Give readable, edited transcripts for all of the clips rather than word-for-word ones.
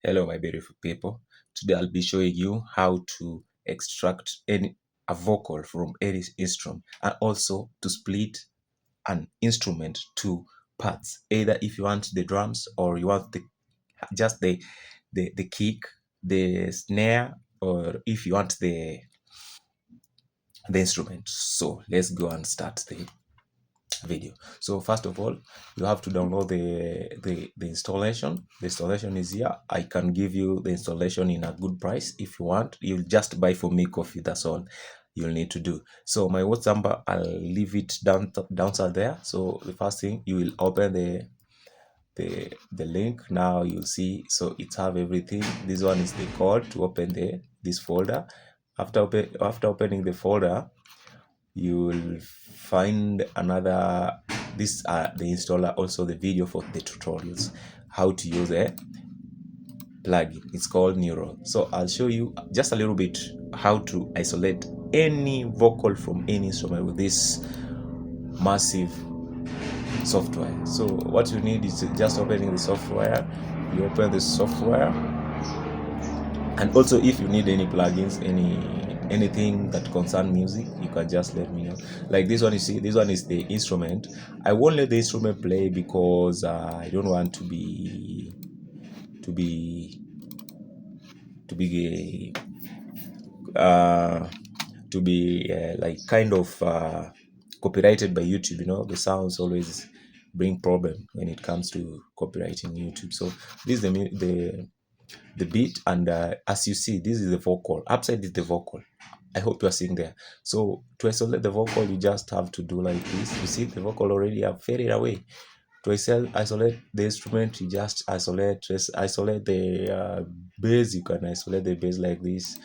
Hello my beautiful people. Today I'll be showing you how to extract a vocal from any instrument, and also to split an instrument to parts. Either if you want the drums, or you want just the kick, the snare, or if you want the instrument. So let's go and start the video. So first of all, you have to download the installation. The installation is here. I can give you the installation in a good price. If you want, you'll just buy for me coffee. That's all you'll need to do. So my WhatsApp number, I'll leave it downside there. So the first thing, you will open the link. Now you'll see, so it have everything. This one is the code to open this folder. After opening the folder, you will find another the installer, also the video for the tutorials how to use a plugin. It's called Neural. So I'll show you just a little bit how to isolate any vocal from any instrument with this massive software. So what you need is just opening the software. You open the software, and also if you need any plugins, anything that concern music, you can just let me know. Like this one, you see, this one is the instrument. I won't let the instrument play because I don't want to be like kind of copyrighted by YouTube. You know, the sounds always bring problem when it comes to copyrighting YouTube. So this is the beat, and as you see, this is the vocal. Upside is the vocal. I hope you are seeing there. So to isolate the vocal, you just have to do like this. You see the vocal already have faded away. To isolate the instrument, you just isolate the bass. You can isolate the bass like this,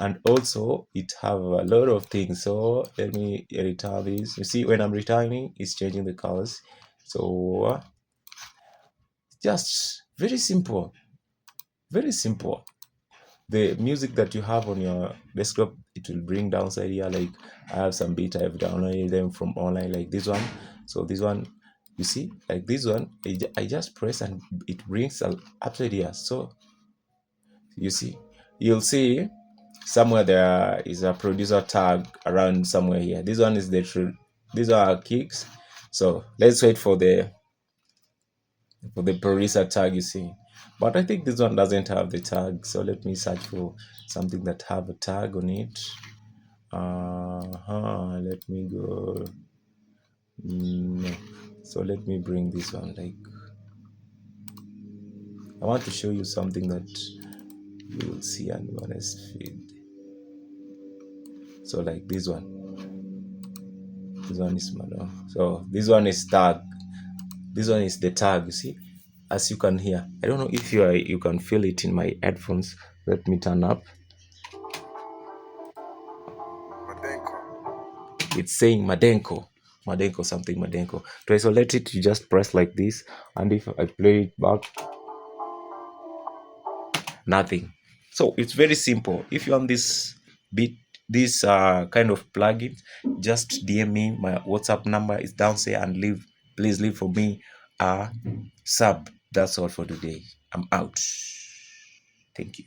and also it have a lot of things. So let me return this. You see, when I'm returning, it's changing the colors. So just very simple, very simple. The music that you have on your desktop, it will bring downside here. Like I have some beat, I've downloaded them from online, like this one. So this one, you see, like this one, I just press and it brings upside here. So you see, you'll see somewhere there is a producer tag around somewhere here. This one is the true, these are kicks. So let's wait for the producer tag, you see. But I think this one doesn't have the tag, so let me search for something that have a tag on it. Let me go. No. So let me bring this one. Like, I want to show you something that you will see on honest feed. So like this one is manual. So this one is tag. This one is the tag, you see, as you can hear. I don't know if you can feel it in my headphones. Let me turn up. It's saying Madenko, something Madenko. To isolate it, you just press like this, and if I play it back, nothing. So it's very simple. If you want this kind of plugin, just DM me. My WhatsApp number is down there, and please leave for me a sub. That's all for today. I'm out. Thank you.